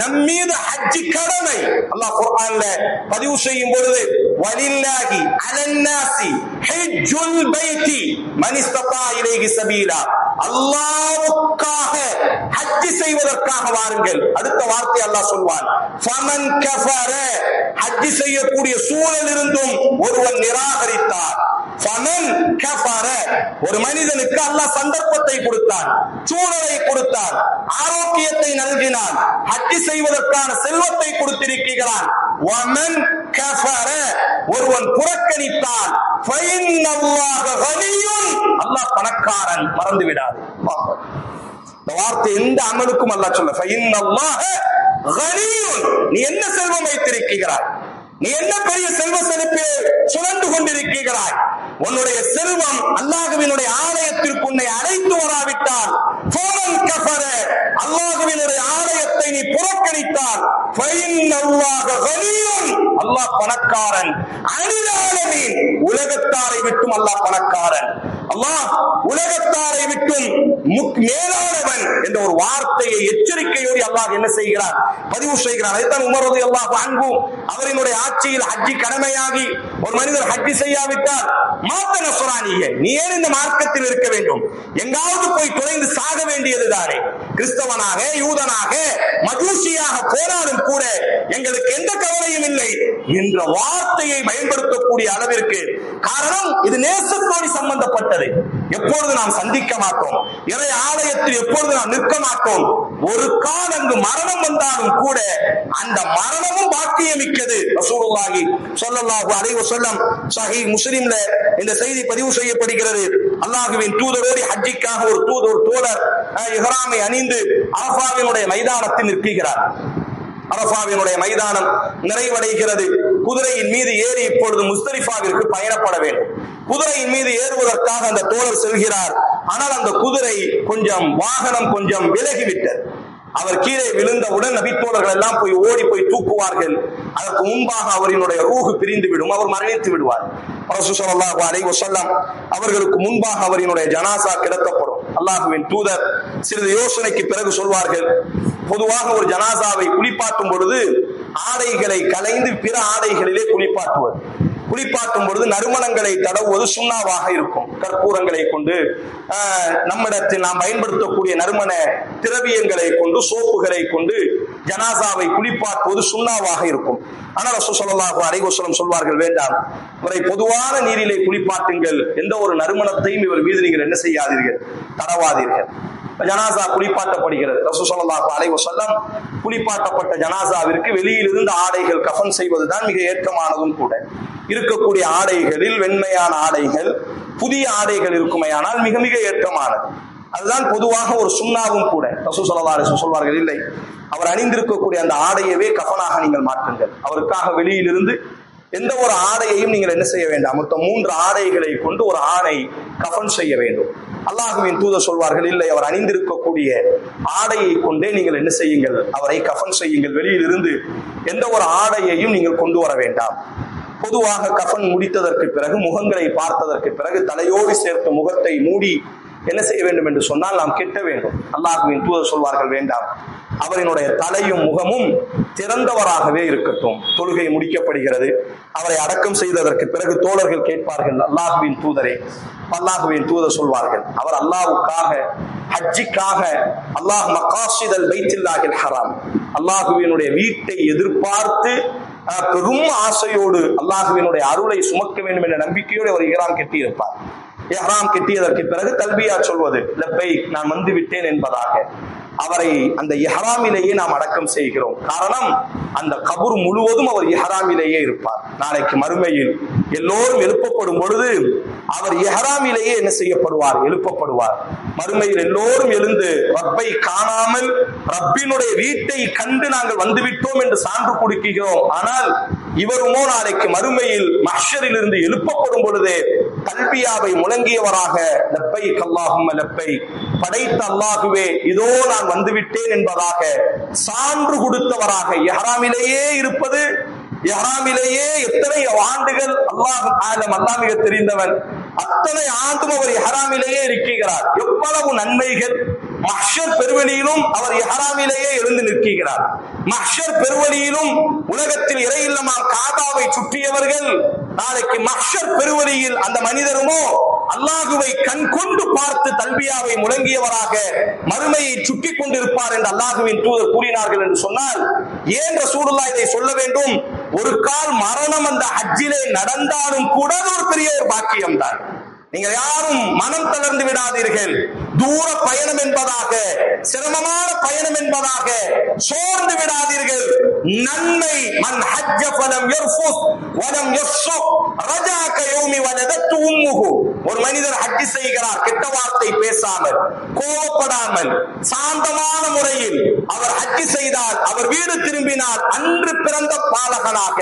நம்மீது ஹஜ்ஜி கடமை. அல்லாஹ் குர்ஆன்ல பதிவு செய்யும் பொழுது வலில்லாஹி அலன்னாசி ஹஜ்ஜுல் பைத்தி மன் இஸ்ததா இலைஹி சபீலா, அல்லாஹ்வுக்காக ஹஜ் செய்வதற்காக வாருங்கள். அடுத்த வார்த்தை அல்லாஹ் சொல்வான், ஃபமன் கஃபர, ஹஜ் செய்யக்கூடிய சூழல் இருந்தும் ஒருவன் நிராகரித்தார். ஃபமன் கஃபர, ஒரு மனிதனுக்கு அல்லாஹ் சந்தர்ப்பத்தை கொடுத்தான், சூழலை கொடுத்தான், ஆரோக்கியத்தை நல்கினான், ஹஜ் செய்வதற்கான செல்வத்தை கொடுத்திருக்கிறான். வமன் கஃபர, ஒருவன் புறக்கணித்தான், ஃபஇன்னல்லாஹ கனியுன், அல்லாஹ் பணக்காரன், மறந்து விடாது. இந்த வார்த்தை எந்த அமலுக்கும் அல்லாஹ் சொல்ல, ஃபஇன்னல்லாஹ கனியுன், நீ என்ன செல்வம் வைத்திருக்கிறாய்? நீ என்ன பெரிய செல்வ செழிப்பை சுழந்து கொண்டிருக்கிறாய்? உன்னுடைய செல்வம் அல்லாஹ்வினுடைய ஆலயத்திற்கு உன்னை அழைத்து வராவிட்டால், ஃபமன் கஃபர, அல்லாஹ்வினுடைய ஆலயத்தை நீ புறக்கணித்தால், ஃபஇன்னல்லாஹ கனியுன், அல்லாஹ் பணக்காரன், அனில் ஆலமீன், உலகத்தாரை விட்டும் அல்லாஹ் பணக்காரன், அல்லாஹ் உலகத்தாரை விட்டும் மேலானவன் என்ற ஒரு வார்த்தையை எச்சரிக்கையோடு அல்லாஹ் என்ன செய்கிறார்? பதிவு செய்கிறார். அதைத்தான் உமர் ரலியல்லாஹு அன்ஹு அவரினுடைய ஆட்சியில் ஹஜ்ஜி கடமையாகி ஒரு மனிதர் ஹஜ்ஜி செய்யாவிட்டால் மாத்த நஸ்ரானிய, நீ ஏன் இந்த மார்க்கத்தில் இருக்க வேண்டும்? எங்காவது போய் தொலைந்து சாக வேண்டியதுதானே? கிறிஸ்தவனாக, யூதனாக, மஜூசியாக போனாலும் கூட எங்களுக்கு எந்த கவலையும் இல்லை என்ற வார்த்தையை பயன்படுத்தக்கூடிய அளவிற்கு. காரணம், இது நேசத்தோடு சம்பந்தப்பட்டது. எப்பொழுது நாம் சந்திக்க மாட்டோம், இறை ஆலயத்தில் எப்பொழுது நாம் நிற்க மாட்டோம். ஒரு கால் அங்கு மரணம் வந்தாலும் கூட அந்த மரணமும் பாக்கியமிக்கது. ரசூலுல்லாஹி ஸல்லல்லாஹு அலைஹி வஸல்லம் சஹீஹ் முஸ்லிம்ல இந்த செய்தி பதிவு செய்யப்படுகிறது. அல்லாஹ்வின் தூதரோடு ஹஜ்ஜிக்காக ஒரு தோழர் இஹ்ராமை அணிந்து அரஃபாவினுடைய மைதானத்தில் நிற்கிறார். அரஃபாவினுடைய மைதானம் நிறைவடைகிறது. குதிரையின் மீது ஏறி இப்பொழுது முஸ்தலிஃபாவிற்கு பயணப்பட வேண்டும். குதிரையின் மீது ஏறுவதற்காக அந்த தோழர் செல்கிறார். ஆனால் அந்த குதிரை வாகனம் கொஞ்சம் விலகிவிட்டது. அவர் கீழே விழுந்தவுடன் நபித்தோழர்கள் எல்லாம் போய் ஓடி போய் தூக்குவார்கள். அதற்கு முன்பாக அவரினுடைய ரூஹு பிரிந்து விடும், அவர் மரணித்து விடுவார். ரசூல் ஸல்லல்லாஹு அலைஹி வஸல்லம் அவர்களுக்கு முன்பாக அவரினுடைய ஜனாசா கிடத்தப்படும். அல்லாஹ்வின் தூதர் சிறிது யோசனைக்கு பிறகு சொல்வார்கள், பொதுவாக ஒரு ஜனாசாவை குளிப்பாட்டும் பொழுது ஆடைகளை களைந்து பிற ஆடைகளிலே குளிப்பாட்டும் பொழுது நறுமணங்களை தடவுவது சுண்ணாவாக இருக்கும். கற்பூரங்களை கொண்டு, நம்மிடத்தில் நாம் பயன்படுத்தக்கூடிய நறுமண திரவியங்களை கொண்டு, சோப்புகளை கொண்டு ஜனாசாவை குளிப்பாட்டுவது சுண்ணாவாக இருக்கும். ஆனால் ரசூல் ஸல்லல்லாஹு அலைஹி வஸல்லம் சொல்வார்கள், வேண்டாம், இவரை பொதுவான நீரிலே குளிப்பாட்டுங்கள், எந்த ஒரு நறுமணத்தையும் இவர் மீது நீங்கள் என்ன செய்யாதீர்கள், தடவாதீர்கள். ஜனாசா குளிப்பாட்டப்படுகிறது. ரசூல் ஸல்லல்லாஹு அலைஹி வஸல்லம் குளிப்பாட்டப்பட்ட ஜனாசாவிற்கு வெளியில் இருந்து ஆடைகள் கஃன் செய்வதுதான் மிக ஏற்றமானதும் கூட. இருக்கக்கூடிய ஆடைகளில் வெண்மையான ஆடைகள், புதிய ஆடைகள் இருக்குமையானால் மிக மிக ஏற்றமானது. அதுதான் பொதுவாக ஒரு சுண்ணாவும் கூட. ரசூல் ஸல்லல்லாஹு அலைஹி வஸல்லம் சொல்வார்கள், இல்லை, அவர் அணிந்திருக்கக்கூடிய அந்த ஆடையவே கஃனாக நீங்கள் மாற்றுங்கள். அவருக்காக வெளியிலிருந்து எந்த ஒரு ஆடையையும் நீங்கள் என்ன செய்ய வேண்டாம், மொத்தம் 3 ஆடைகளை கொண்டு ஒரு ஆணை கஃன் செய்ய வேண்டும். அல்லாஹ்வின் தூதர் சொல்வார்கள், இல்லை, அவர் அணிந்திருக்கக்கூடிய ஆடையை கொண்டே நீங்கள் என்ன செய்யுங்கள், அவரை கஃன் செய்யுங்கள். வெளியிலிருந்து எந்த ஒரு ஆடையையும் நீங்கள் கொண்டு வர வேண்டாம். பொதுவாக கஃன் முடித்ததற்கு பிறகு, முகங்களை பார்த்ததற்கு பிறகு தலையோடு சேர்த்து முகத்தை மூடி என்ன செய்ய வேண்டும் என்று சொன்னால் நாம் கெட்ட வேண்டும். அல்லாஹ்வின் தூதர் சொல்வார்கள், வேண்டாம், அவரினுடைய தலையும் முகமும் திறந்தவராகவே இருக்கட்டும். தொழுகை முடிக்கப்படுகிறது. அவரை அடக்கம் செய்ததற்கு பிறகு தோழர்கள் கேட்பார்கள், அல்லாஹ்வின் தூதரே, அல்லாஹ்வின் தூதர் சொல்வார்கள், அவர் அல்லாஹ்வுக்காக, ஹஜ்ஜிக்காக, அல்லாஹ் மகாசிதல் பைத்துல்லாஹில் ஹராம், அல்லாஹ்வினுடைய வீட்டை எதிர்பார்த்து பெரும் ஆசையோடு அல்லாஹ்வினுடைய அருளை சுமக்க வேண்டும் என்ற நம்பிக்கையோடு அவர் இஹ்ராம் கட்டியிருப்பார். இஹ்ராம் கட்டியதற்கு பிறகு தல்பியா சொல்வது, லப்பைக், நான் வந்து விட்டேன் என்பதாக அவரை அந்த இஹ்ராமிலேயே நாம் அடக்கம் செய்கிறோம். காரணம், அந்த கபூர் முழுவதும் அவர் இஹ்ராமிலேயே இருப்பார். நாளைக்கு மறுமையில் எல்லோரும் எழுப்பப்படும் பொழுது அவர் இஹ்ராமிலேயே என்ன செய்யப்படுவார், எழுப்பப்படுவார். மறுமையில் எல்லோரும் எழுந்து ரப்பை காணாமல் ரப்பினுடைய வீட்டை கண்டு நாங்கள் வந்துவிட்டோம் என்று சான்று கொடுக்கிறோம். ஆனால் இவருமோ நாளைக்கு மறுமையில் மஹ்ஷரில் இருந்து எழுப்பப்படும் பொழுது தல்பியாவை முழங்கியவராக, லப்பைக் அல்லாஹும்ம லப்பைக், படைத்த அல்லாஹுவே, இதோ நான் வந்துவிட்டேன் என்பதாக சான்று கொடுத்தவராக இஹ்ராமிலேயே இருப்பது. இஹ்ராமிலேயே எத்தனை ஆண்டுகள், அல்லாஹ் ஆலம், அல்லாஹ் மிக தெரிந்தவன், அத்தனை ஆண்டும் அவர் இஹ்ராமிலேயே இருக்கிறார். எவ்வளவு நன்மைகள்! மஹ்ஷர் பெருவெளியிலும் அவர் இஹ்ராமிலேயே எழுந்து நிற்கிறார். மஹ்ஷர் பெருவெளியிலும் உலகத்தில் இறை இல்லமாம் காபாவை சுற்றியவர்கள் நாளைக்கு மஹ்ஷர் பெருவெளியில் அந்த மனிதருமோ அல்லாஹுவை கண் கொண்டு பார்த்து தல்பியாவை முழங்கியவராக மறுமையை சுற்றி கொண்டிருப்பார் என்று அல்லாஹுவின் தூதர் கூறினார்கள் என்று சொன்னால், ஏன் ரசூலுல்லாஹ் இதை சொல்ல வேண்டும்? ஒரு கால் மரணம் அந்த ஹஜ்ஜிலே நடந்தாலும் கூட ஒரு பெரிய ஒரு பாக்கியம் தான். நீங்கள் யாரும் மனம் தளர்ந்து விடாதீர்கள். தூர பயணம் என்பதாக, சிரமமான பயணம் என்பதாக சோர்ந்து விடாதீர்கள். நன்மை, மன் ஹஜ்ஜ ஃபலம் யர்ஃபுஸ் வலம் யஃஸுக் ரஜாக யௌமி வலதத்து உம்முஹு. ஒரு மனிதர் ஹஜ் செய்கிறார், கெட்ட வார்த்தை பேசாமல், கோபப்படாமல், சாந்தமான முறையில் அவர் ஹஜ் செய்தால், அவர் வீடு திரும்பினால் அன்று பிறந்த பாலகனாக.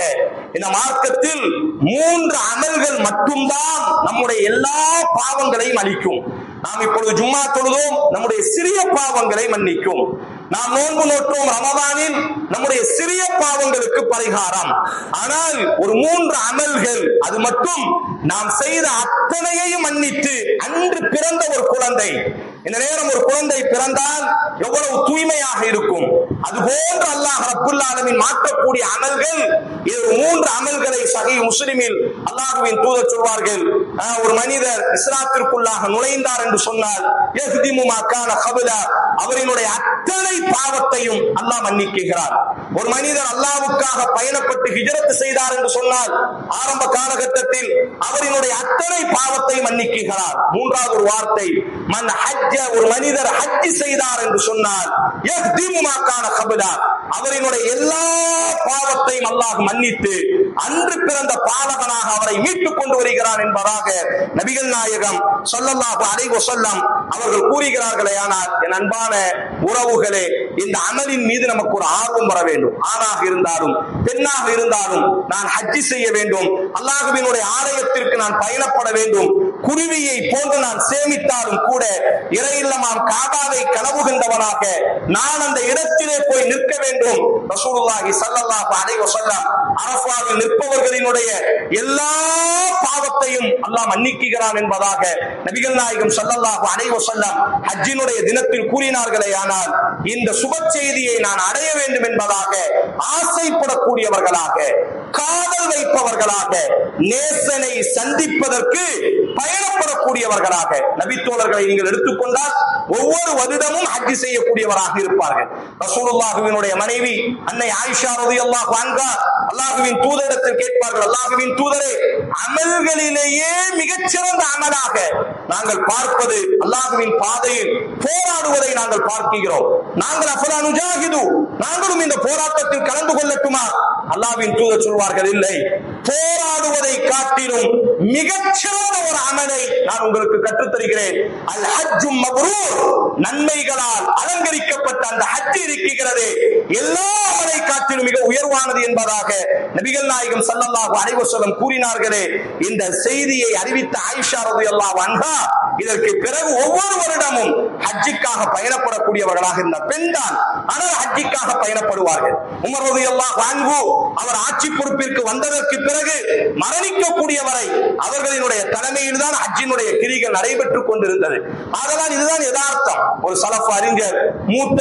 இந்த மார்க்கத்தில் 3 அமல்கள் மட்டும்தான் நம்முடைய எல்லா பாவங்களையும் அளிக்கும். நாம் இப்பொழுது ஜும்மா தொழுதோம், நம்முடைய சிறிய பாவங்களை மன்னிக்கும். நாம் நோன்பு நோற்றோம் ரமதானில், நம்முடைய சிறிய பாவங்களுக்கு பரிகாரம். ஆனால் ஒரு 3 அமல்கள், அது மட்டும் நாம் செய்த அத்தனையையும் மன்னித்து, அன்று பிறந்த ஒரு குழந்தை, இந்த நேரம் ஒரு குழந்தை பிறந்தால் எவ்வளவு தூய்மையாக இருக்கும், அதுபோன்று அல்லாஹ் ரப்புல் ஆலமீன் மாற்றக்கூடிய அமல்கள். இது 3 அமல்களை சஹீஹ் முஸ்லிமில் அல்லாஹ்வின் தூதர் சொல்வார்கள், ஒரு மனிதர் இஸ்லாத்திற்குள்ளாக நுழைந்தார் என்று சொன்னால், யஹ்திமு மா கான கப்லா, அவரினுடைய அத்தனை பாவத்தையும் அல்லாஹ் மன்னிக்கிறார். ஒரு மனிதர் அல்லாஹ்வுக்காக பயணப்பட்டு ஹிஜ்ரத் செய்தார் என்று சொன்னால், ஆரம்ப காலகட்டத்தில் அவரினுடைய அத்தனை பாவத்தை மன்னிக்கிறார். 3வது ஒரு வார்த்தை, மன் ஹஜ்ஜ, ஒரு மனிதர் ஹஜ் செய்தார் என்று சொன்னால், யஹ்திமு மா கான கப்லா, அவரினுடைய எல்லா பாவத்தையும் அல்லாஹ் மன்னித்து அன்று பிறந்த பாலகனாக அவரை மீட்டுக் கொண்டு வருகிறான் என்பதாக நபிகள் நாயகம் ஸல்லல்லாஹு அலைஹி வஸல்லம் அவர்கள் கூறுகிறார்களே. ஆனால் என் அன்பான உறவுகளே, இந்த அமலின் மீது நமக்கு ஒரு ஆர்வம் வர வேண்டும். ஆணாக இருந்தாலும் பெண்ணாக இருந்தாலும் நான் ஹஜ் செய்ய வேண்டும், அல்லாஹ்வினுடைய ஆலயத்திற்கு நான் பயணப்பட வேண்டும். குருவியை போன்று நான் சேமித்தாலும் கூட இறை இல்லமாம் காபாவை கனவு கண்டவனாக நான் அந்த இடத்திலே போய் நிற்க வேண்டும். ரசூலுல்லாஹி ஸல்லல்லாஹு அலைஹி வஸல்லம் அரஃபாவில் நிற்பவர்களினுடைய எல்லா பாவத்தையும் அல்லாஹ் மன்னிக்கிறான் என்பதாக நபிகள் நாயகம் ஸல்லல்லாஹு அலைஹி வஸல்லம் ஹஜ்ஜினுடைய தினத்தில் கூறினார்களே. ஆனால் இந்த சுப செய்தியை நான் அடைய வேண்டும் என்பதாக ஆசைப்படக்கூடியவர்களாக, காதல் வைப்பவர்களாக, நேசனை சந்திப்பதற்கு பயணப்படக்கூடியவர்களாக. நபித்தோழர்களை நீங்கள் எடுத்துக்கொண்டால் ஒவ்வொரு வருடமும் ஹஜ் செய்யக்கூடியவராக இருப்பார்கள். ரசூலுல்லாஹ்வினுடைய மனைவி அன்னை ஆயிஷா ரலியல்லாஹு அன்ஹா அல்லாஹ்வின் தூதரிடத்தில் கேட்பார்கள், அல்லாஹ்வின் தூதரே, அமல்களிலேயே மிகச்சிறந்த அமலாக நாங்கள் பார்ப்பது அல்லாஹ்வின் பாதையில் போராடுவதை நாங்கள் பார்க்கிறோம். நாங்கள் அஃபலா நுஜாஹிது, நாங்களும் இந்த போராட்டத்தில் கலந்து கொள்ளட்டுமா? அல்லாஹ்வின் தூதர் சொல்வார்கள், இல்லை, போராடுவதை காட்டிலும் மிகச்சிறந்த ஒரு அமலை நான் உங்களுக்கு கற்றுத் தருகிறேன். அல் ஹஜ்ஜு மப்ரூர், நன்மைகளால் அலங்கரிக்கப்பட்ட அந்த ஹஜ் இருக்கிறது, எல்லா அமலை காட்டிலும் மிக உயர்வானது என்பதாக நபிகள் நாயகம் ஸல்லல்லாஹு அலைஹி வஸல்லம் கூறினார்களே. இந்த செய்தியை அறிவித்த ஆயிஷா ரலியல்லாஹு அன்ஹா இதற்கு பிறகு ஒவ்வொரு வருடமும் ஹஜ்ஜுக்காக பயணப்படக்கூடியவர்களாக இருந்த பெண் தான். ஆனால் ஹஜ்ஜுக்காக பயணப்படுவார்கள். உமர் ரலியல்லாஹு அன்ஹு அவர் ஆட்சி பொறுப்பிற்கு வந்ததற்கு பிறகு மரணிக்கக்கூடிய வரை அவர்களினுடைய தலைமையில் தான் ஹஜ்ஜினுடைய கிரிகள் நடைபெற்றுக் கொண்டிருந்தது. அதனால் இதுதான் யதார்த்தம். ஒரு சலஃப் அறிஞர், மூத்த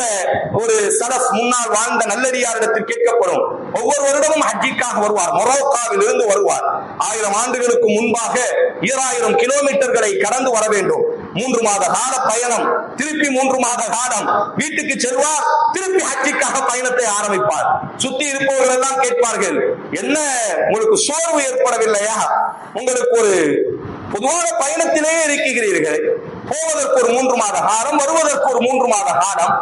ஒரு சலஃப், முன்னால் வாழ்ந்த நல்லடியாரிடத்தில் கேட்கப்படும். ஒவ்வொரு வருடமும் ஹஜ்ஜிக்காக வருவார். மொரோக்காவில் இருந்து வருவார். 1000 ஆண்டுகளுக்கு முன்பாக 2000 கிலோமீட்டர்களை கடந்து வர வேண்டும். 3 மாத கால பயணம், திருப்பி 3 மாத காலம் வீட்டுக்கு செல்வார், திருப்பி ஹஜ்ஜிக்காக பயணத்தை ஆரம்பிப்பார். சுத்தி இருப்பவர்கள் எல்லாம் கேட்பார்கள், என்ன உங்களுக்கு சோர்வு ஏற்படவில்லையா? உங்களுக்கு ஒரு பொதுவான பயணத்திலே இருக்கிறீர்கள், போவதற்கு ஒரு 3 மாத காலம், வருவதற்கு ஒரு 3 மாத காலம்,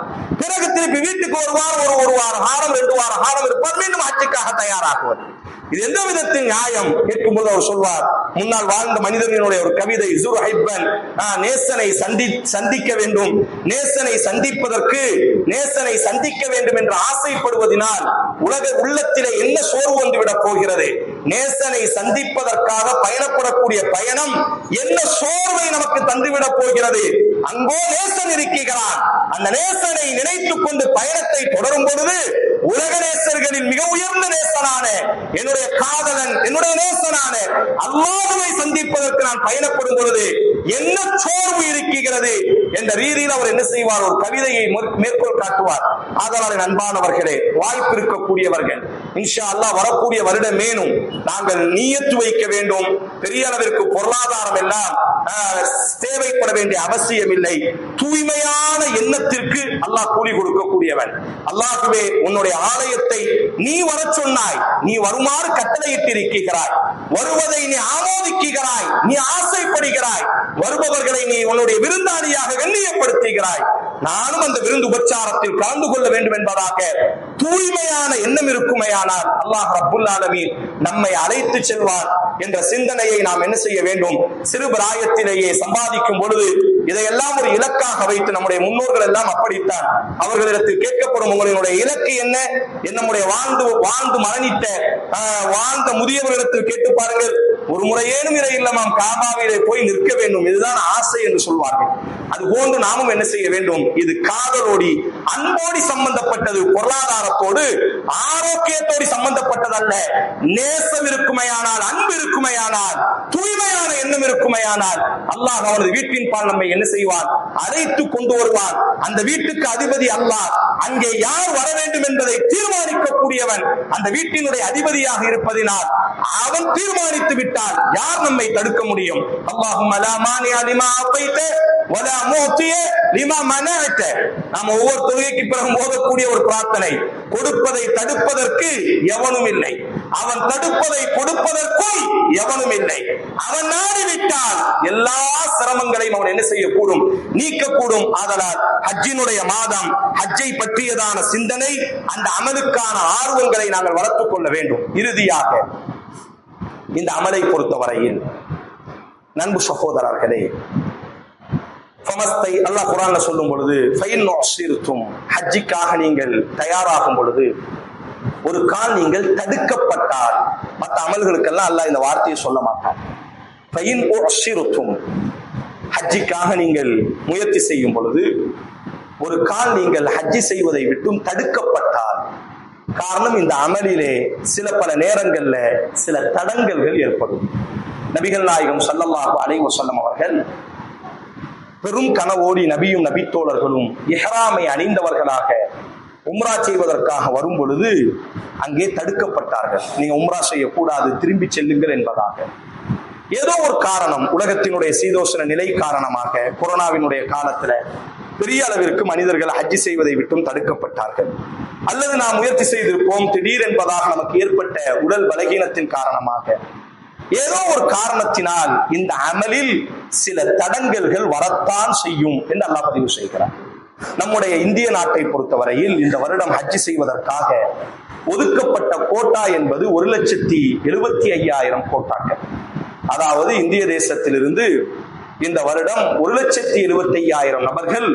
பிறகு திருப்பி வீட்டுக்கு வருவார், ஒரு வார காலம், 2 வார காலம் இருப்பார், மீண்டும் ஹஜ்ஜுக்காக தயாராகுவது. இது எந்த விதத்தில் நியாயம்? கேட்கும்போது அவர் சொல்வார், முன்னால் வாழ்ந்த மனிதனுடைய ஒரு கவிதை, ஸுர்ஹைப்பன், நேசனை சந்திக்க வேண்டும், நேசனை சந்திப்பதற்கு நேசனை சந்திக்க வேண்டும் என்று ஆசைப்படுவதனால் உலக உள்ளத்திலே என்ன சோர்வு வந்துவிடப் போகிறது? நேசனை சந்திப்பதற்காக பயணப்படக்கூடிய பயணம் என்ன சோர்வை நமக்கு தந்துவிடப் போகிறது? அங்கோ நேசன் இருக்கிறான். அந்த நேசனை நினைத்துக் கொண்டு பயணத்தை தொடரும் பொழுது உலக நேசர்களில் மிக உயர்ந்த நேசனான என்னுடைய காதலன், என்னுடைய நேசனான அல்லாஹ்வை சந்திப்பதற்கு நான் பயணப்படும் பொழுது என்ன சோர்வு இருக்கிறது என்ற ரீதியில் அவர் என்ன செய்வார்? ஒரு கவிதையை மேற்கோள் காட்டுவார். அதனால் அன்பானவர்களே, வாய்ப்பு இருக்கக்கூடியவர்கள் இன்ஷா அல்லாஹ் வரக்கூடிய வருடமேனும் நாங்கள் நியத்து வைக்க வேண்டும். பெரிய அளவிற்கு பொருளாதாரம் எல்லாம் தேவைப்பட வேண்டிய அவசியம் இல்லை. தூய்மையான எண்ணத்திற்கு அல்லாஹ் கூலி கொடுக்கக்கூடியவன். அல்லாஹ்வே, உன்னுடைய ஆலயத்தை நீ வர சொன்னாய், நீ வருமாறு கட்டளையிட்டிருக்கிறாய், வருவதை நீ ஆமோதிக்கிறாய், நீ ஆசைப்படுகிறாய், வருபவர்களை நீ உன்னுடைய விருந்தாளியாக கண்ணியப்படுத்துகிறாய். நானும் அந்த விருந்து உபச்சாரத்தில் கலந்து கொள்ள வேண்டும் என்பதாக தூய்மையான எண்ணம் இருக்குமையானால் அல்லாஹ் ரப்புல் ஆலமீன் நம்மை அழைத்து செல்வார் என்ற சிந்தனையை நாம் என்ன செய்ய வேண்டும்? சிறு பிராயத்திலேயே சம்பாதிக்கும் பொழுது இதையெல்லாம் ஒரு இலக்காக வைத்து, நம்முடைய முன்னோர்கள் எல்லாம் அப்படித்தான். அவர்களிடத்தில் கேட்கப்படும், உங்களுடைய இலக்கு என்ன? நம்முடைய வாழ்ந்து மரணித்த வாழ்ந்த முதியவர்களிடத்தில் கேட்டு பாருங்கள். ஒரு முறையேனும் இதை இல்லமாம் காபாவிலே போய் நிற்க வேண்டும், இதுதான் ஆசை என்று சொல்வார்கள். அதுபோன்று நாமும் என்ன செய்ய வேண்டும்? இது காதலோடி, அன்போடி சம்பந்தப்பட்டது, பொருளாதாரத்தோடு ஆரோக்கியத்தோடு சம்பந்தப்பட்டதல்ல. நேசம் இருக்குமையானால், அன்பு இருக்குமையானால், தூய்மையான எண்ணம் இருக்குமையானால் அல்லாஹ் அவனது வீட்டின் பால் நம்மை என்ன செய்வான்? அழைத்து கொண்டு வருவான். அந்த வீட்டுக்கு அதிபதி அல்லாஹ். அங்கே யார் வர வேண்டும் என்பதை தீர்மானிக்கக்கூடியவன் அந்த வீட்டினுடைய அதிபதியாக இருப்பதினால் அவன் தீர்மானித்து விட்டால் யார் நம்மை தடுக்க முடியும்? அல்லாஹும்ம லா மானிஅ லிமா அதைத வலா முஅதிய லிமா மனஅத. நாம் ஒவ்வொரு தொழுகைக்கு பிறகு ஓதக்கூடிய ஒரு பிரார்த்தனை, கொடுப்பதை தடுப்பதற்கு எவனும் இல்லை, அவன் தடுப்பதை கொடுப்பதற்கும் எவனும் இல்லை. அவன் நாடிவிட்டால் எல்லா சிரமங்களையும் அவன் என்ன செய்யக்கூடும்? நீக்கக்கூடும். ஆதலால் ஹஜ்ஜினுடைய மாதம், ஹஜ்ஜை பற்றியதான சிந்தனை, அந்த அமலுக்கான ஆர்வங்களை நாங்கள் வளர்த்துக் கொள்ள வேண்டும். இறுதியாக இந்த அமலை பொறுத்தவரையில் நண்பு சகோதரர்களே, அல்லாஹ் குர்ஆன்ல சொல்லும் பொழுது, ஹஜ்ஜிக்காக நீங்கள் தயாராகும் பொழுது ஒரு கால் நீங்கள் தடுக்கப்பட்டால், மற்ற அமல்களுக்கெல்லாம் அல்லாஹ் இந்த வார்த்தையை சொல்ல மாட்டார். ஹஜ்ஜிக்காக நீங்கள் முயற்சி செய்யும் பொழுது ஒரு கால் நீங்கள் ஹஜ்ஜி செய்வதை விட்டும் தடுக்கப்பட்டால், காரணம் இந்த அமலிலே சில பல நேரங்கள்ல சில தடங்கல்கள் ஏற்படும். நபிகள் நாயகம் ஸல்லல்லாஹு அலைஹி வஸல்லம் அவர்கள் பெரும் கனவோடி நபியும் நபித்தோழர்களும் இஹ்ராமை அணிந்தவர்களாக உம்ரா செய்வதற்காக வரும் பொழுது அங்கே தடுக்கப்பட்டார்கள். நீங்க உம்ரா செய்யக்கூடாது, திரும்பி செல்லுங்கள் என்பதாக. ஏதோ ஒரு காரணம், உலகத்தினுடைய சீதோஷண நிலை காரணமாக கொரோனாவினுடைய காலத்துல பெரிய அளவிற்கு மனிதர்கள் ஹஜ்ஜி செய்வதை விட்டும் தடுக்கப்பட்டார்கள். அல்லது நாம் முயற்சி செய்திருப்போம், திடீர் என்பதாக நமக்கு ஏற்பட்ட உடல் பலகீனத்தின் காரணமாக, ஏதோ ஒரு காரணத்தினால் இந்த அமலில் சில தடங்கல்கள் வரத்தான் செய்யும் என்று அல்லாஹ் பதிவு செய்கிறார். நம்முடைய இந்திய நாட்டை பொறுத்தவரையில் இந்த வருடம் ஹஜ்ஜி செய்வதற்காக ஒதுக்கப்பட்ட கோட்டா என்பது 1,75,000 கோட்டாக்கள். அதாவது இந்திய தேசத்திலிருந்து இந்த வருடம் 1,75,000 நபர்கள்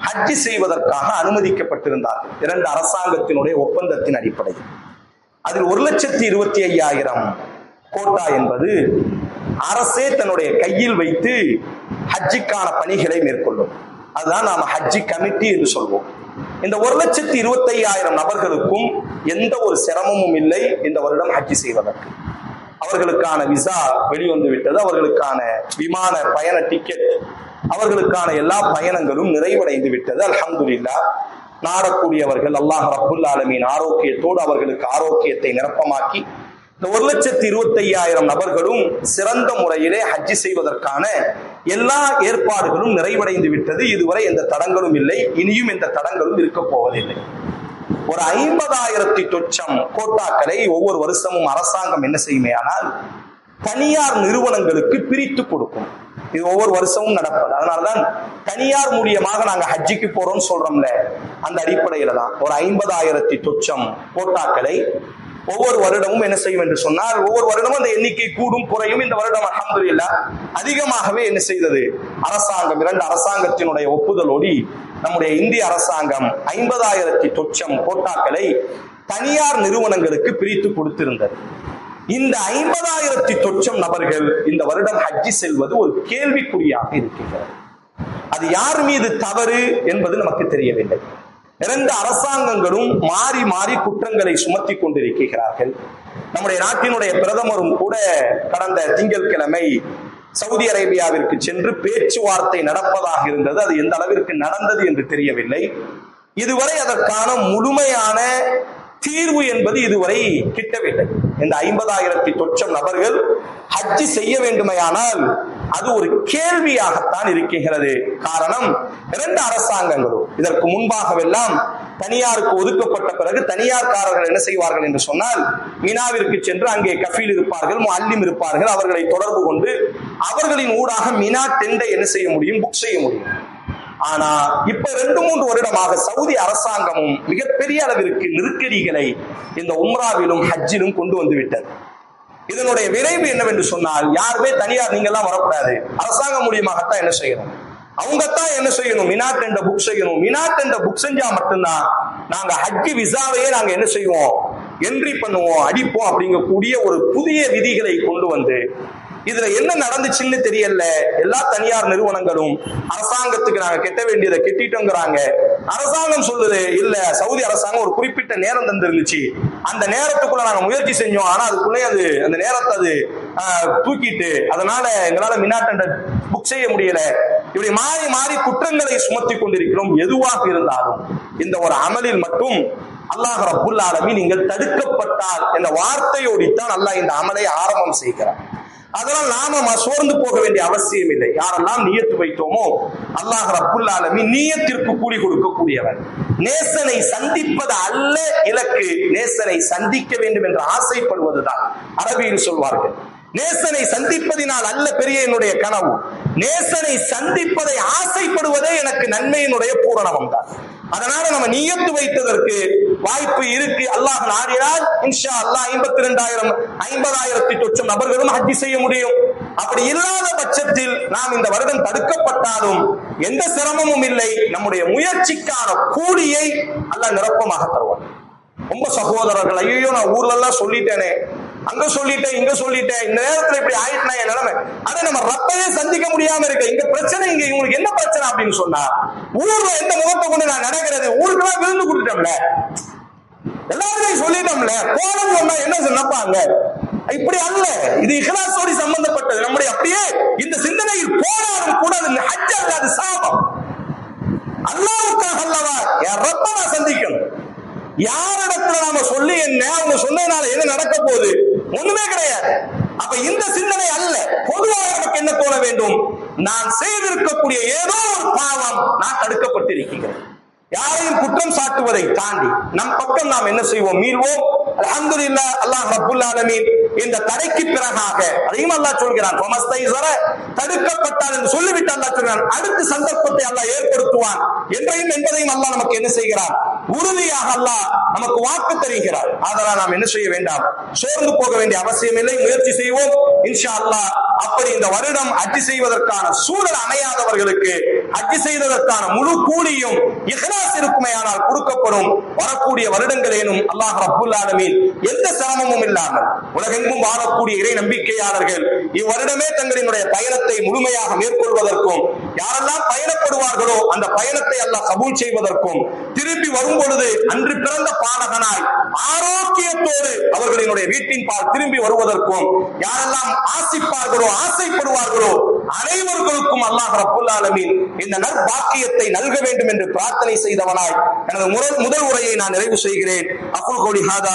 ஹஜ்ஜி செய்வதற்காக அனுமதிக்கப்பட்டிருந்தார்கள் 2 அரசாங்கத்தினுடைய ஒப்பந்தத்தின் அடிப்படையில். அதில் 1,25,000 கோட்டா என்பது அரசே தன்னுடைய கையில் வைத்து ஹஜ்ஜிக்கான பணிகளை மேற்கொள்ளும். அதுதான் நாம ஹஜ்ஜி கமிட்டி என்று சொல்வோம். இந்த 1,25,000 நபர்களுக்கும் எந்த ஒரு சிரமமும் இல்லை இந்த வருடம் ஹஜ்ஜி செய்வதற்கு. அவர்களுக்கான விசா வெளிவந்து விட்டது, அவர்களுக்கான விமான பயண டிக்கெட், அவர்களுக்கான எல்லா பயணங்களும் நிறைவடைந்து விட்டது. அல்ஹம்துலில்லாஹ். நாடக்கூடியவர்கள் அல்லாஹ் ரப்புல் ஆலமீன் ஆரோக்கியத்தோடு அவர்களுக்கு ஆரோக்கியத்தை நிரப்பமாக்கி இந்த 1,25,000 நபர்களும் சிறந்த முறையிலே ஹஜ்ஜி செய்வதற்கான எல்லா ஏற்பாடுகளும் நிறைவடைந்து விட்டது. இதுவரை எந்த தடங்களும் இல்லை, இனியும் எந்த தடங்களும் இருக்க போவதில்லை. ஒரு 50,000 கோட்டாக்களை ஒவ்வொரு வருஷமும் அரசாங்கம் என்ன செய்யுமேயானால் தனியார் நிறுவனங்களுக்கு பிரித்து கொடுக்கும். இது ஒவ்வொரு வருஷமும் நடப்பது. அதனாலதான் தனியார் மூலியமாக நாங்க ஹஜ்ஜிக்கு போறோம்னு சொல்றோம்ல, அந்த அடிப்படையில தான் ஒரு 50,000 கோட்டாக்களை ஒவ்வொரு வருடமும் என்ன செய்யும் என்று சொன்னால், ஒவ்வொரு வருடமும் அந்த எண்ணிக்கை கூடும் குறையும். இந்த வருடம் அல்ஹம்துலில்லாஹ் அதிகமாகவே என்ன செய்தது அரசாங்கம், 2 அரசாங்கத்தினுடைய ஒப்புதலோடு நம்முடைய இந்திய அரசாங்கம் 50,000 கோட்டாக்களை தனியார் நிறுவனங்களுக்கு பிரித்து கொடுத்திருந்தது. இந்த 50,000 நபர்கள் இந்த வருடம் ஹஜ்ஜி செல்வது ஒரு கேள்விக்குறியாக இருக்கிறது. அது யார் மீது தவறு என்பது நமக்கு தெரியவில்லை. 2 அரசாங்கங்களும் மாறி மாறி குற்றங்களை சுமத்தி கொண்டிருக்கிறார்கள். நம்முடைய நாட்டினுடைய பிரதமரும் கூட கடந்த திங்கட்கிழமை சவுதி அரேபியாவிற்கு சென்று பேச்சுவார்த்தை நடப்பதாக இருந்தது. அது எந்த அளவிற்கு நடந்தது என்று தெரியவில்லை. இதுவரை அதற்கான முழுமையான தீர்வு என்பது இதுவரை கிட்டவில்லை. இந்த 50,000 நபர்கள் ஹஜ்ஜி செய்ய வேண்டுமையானால் அது ஒரு கேள்வியாகத்தான் இருக்கிறது. காரணம், 2 அரசாங்கங்களும் இதற்கு முன்பாகவெல்லாம் தனியாருக்கு ஒதுக்கப்பட்ட பிறகு தனியார்காரர்கள் என்ன செய்வார்கள் என்று சொன்னால், மினாவிற்கு சென்று அங்கே கஃபீல் இருப்பார்கள், முஅல்லிம் இருப்பார்கள், அவர்களை தொடர்பு கொண்டு அவர்களின் ஊடாக மினா டெண்டை என்ன செய்ய முடியும், புக் செய்ய முடியும். ஆனா இப்ப 2-3 வருடமாக சவுதி அரசாங்கமும் மிகப்பெரிய அளவிற்கு நெருக்கடிகளை இந்த உம்ராவிலும் ஹஜ்ஜிலும் கொண்டு வந்து விட்டது. இதனுடைய விளைவு என்னவென்று சொன்னால், யாருமே தனியார் நீங்க எல்லாம் வரக்கூடாது, அரசாங்கம் மூலியமாகத்தான் என்ன செய்யணும், அவங்கத்தான் என்ன செய்யணும், மினா டெண்டை புக் செய்யணும். மினா டெண்டை புக் செஞ்சா மட்டும்தான் நாங்க ஹஜ்ஜி விசாவையே நாங்க என்ன செய்வோம், என்ட்ரி பண்ணுவோம், அடிப்போம் அப்படிங்கக்கூடிய ஒரு புதிய விதிகளை கொண்டு வந்து, இதுல என்ன நடந்துச்சுன்னு தெரியல. எல்லா தனியார் நிறுவனங்களும் அரசாங்கத்துக்கு நாங்க கெட்ட வேண்டியதை கெட்டிட்டோங்கிறாங்க. அரசாங்கம் சொல்லுது இல்ல, சவுதி அரசாங்கம் ஒரு குறிப்பிட்ட நேரம் தந்திருந்துச்சு, அந்த நேரத்துக்குள்ள நாங்க முயற்சி செஞ்சோம், ஆனா அதுக்குள்ளே அந்த நேரத்தை அது தூக்கிட்டு, அதனால எங்களால மினா டெண்டர் புக் செய்ய முடியல. இப்படி மாறி மாறி குற்றங்களை சுமத்தி கொண்டிருக்கிறோம். எதுவாக இருந்தாலும் இந்த ஒரு அமலில் மட்டும் அல்லாஹ் ரப்புல் ஆலமீன் நீங்கள் தடுக்கப்பட்டால் என்ற வார்த்தையோடித்தான் அல்லாஹ் இந்த அமலை ஆரம்பம் செய்கிறார். அதனால் நாம சோர்ந்து போக வேண்டிய அவசியம் இல்லை. யாரெல்லாம் நியத்து வைத்தோமோ அல்லாஹ் ரப்புல் ஆலமீன் நியத்திற்கு கூலி கொடுக்கக்கூடியவன். நேசனை சந்திப்பது அல்ல இலக்கு, நேசனை சந்திக்க வேண்டும் என்று ஆசைப்படுவதுதான் அரபியில் சொல்வார்கள். நேசனை சந்திப்பதினால் அல்ல பெரிய என்னுடைய கனவு, நேசனை சந்திப்பதை ஆசைப்படுவதே எனக்கு நன்மையினுடைய பூரணம் தான். அதனால நம்ம நியத்து வைத்ததற்கு வாய்ப்பு இருக்கு. அல்லாஹ் நாடினால் இன்ஷா அல்லாஹ் 50,000 நபர்களும் ஹஜ்ஜி செய்ய முடியும். அப்படி இல்லாத பட்சத்தில் நாம் இந்த வருடம் தடுக்கப்பட்டாலும் எந்த சிரமமும் இல்லை. நம்முடைய முயற்சிக்கான கூலியை அல்லாஹ் நிரப்பமாக தருவான். ரொம்ப சகோதரர்கள், ஐயோ நான் ஊர்ல எல்லாம் சொல்லிட்டேனே, அங்க சொல்லிட்டேன் இங்க சொல்லிட்டேன், இந்த நேரத்துல இப்படி ஆயிட்டுனா என் நிலைமை, அதை நம்ம ரப்பையே சந்திக்க முடியாம இருக்க, இங்க பிரச்சனை, இங்க இவங்களுக்கு என்ன பிரச்சனை அப்படின்னு சொன்னா, ஊர்ல எந்த முகத்தை கொண்டு நான் நடக்கிறது, ஊருக்கெல்லாம் விருந்து கொடுத்துட்டோம்ல, எல்லாருமே சொல்லிட்டோம்ல, போனது சொன்னா என்ன நினைப்பாங்க, இப்படி அல்ல. இது இஹ்லாஸோடு சம்பந்தப்பட்டது. நம்முடைய அப்படியே இந்த சிந்தனையில் போனாலும் கூட அது ஹஜ் அல்ல, அது சாபம். அல்லாஹ்வுக்காக அல்லவா என் ரப்பை நான் சந்திக்கணும். யாரிடத்துல நாம சொல்லி என்ன, அவங்க சொன்னதுனால என்ன நடக்க போகுது, ஒண்ணுமே கிடையாது. அப்ப இந்த சிந்தனை அல்ல. பொதுவாக நமக்கு என்ன தோண வேண்டும்? நான் செய்திருக்கக்கூடிய ஏதோ ஒரு பாவம் நான் தடுக்கப்பட்டிருக்கிறேன். யாரையும் குற்றம் சாட்டுவதை தாண்டி நம் பக்கம் நாம் என்ன செய்வோம்? மீள்வோம். அல்ஹம்துலில்லாஹ், அல்லாஹ் ரப்புல் ஆலமீன் இந்த தடைக்கு பிறகாக அதையும் அல்லாஹ் சொல்கிறான், தடுக்கப்பட்டால் என்று சொல்லிவிட்டு அல்லாஹ் சொல்கிறான், அடுத்த சந்தர்ப்பத்தை அல்லாஹ் ஏற்படுத்துவான் என்றையும் என்பதையும் அல்லாஹ் நமக்கு என்ன செய்கிறான்? உறுதியாக அல்லாஹ் நமக்கு வாக்கு தருகிறார். அதனால் நாம் என்ன செய்ய வேண்டாம்? சோர்ந்து போக வேண்டிய அவசியம் இல்லை. முயற்சி செய்வோம். இன்ஷா அல்லாஹ் அப்படி இந்த வருடம் ஹஜ் செய்வதற்கான சூழல் அமையாதவர்களுக்கு ஹஜ் செய்வதற்கான முழு கூலியும் இஹ்லாஸ் இருக்குமேயானால் கொடுக்கப்படும். வரக்கூடிய வருடங்களேனும் அல்லாஹ் ரப்புல் ஆலமீன் எந்த சிரமமும் இல்லாமல் உலகெங்கும் வாழக்கூடிய இறை நம்பிக்கையாளர்கள் இவ்வருடமே தங்களினுடைய பயணத்தை முழுமையாக மேற்கொள்வதற்கும், யாரெல்லாம் பயணப்படுவார்களோ அந்த பயணத்தை அல்லாஹ் கபூல் செய்வதற்கும், திரும்பி வரும் பொழுது அன்று பிறந்த பாலகனாய் ஆரோக்கியத்தோடு அவர்களினுடைய வீட்டின் பால் திரும்பி வருவதற்கும், யாரெல்லாம் ஆசிப்பார்களோ ஆசைப்படுவார்களோ அனைவர்களுக்கும் அல்லாஹ் ரப்புல் ஆலமீன் இந்த நற்பாக்கியத்தை நல்க வேண்டும் என்று பிரார்த்தனை செய்தவனாய் எனது முதல் உரையை நான் நிறைவு செய்கிறேன். அஃபுல் கௌலி ஹாதா.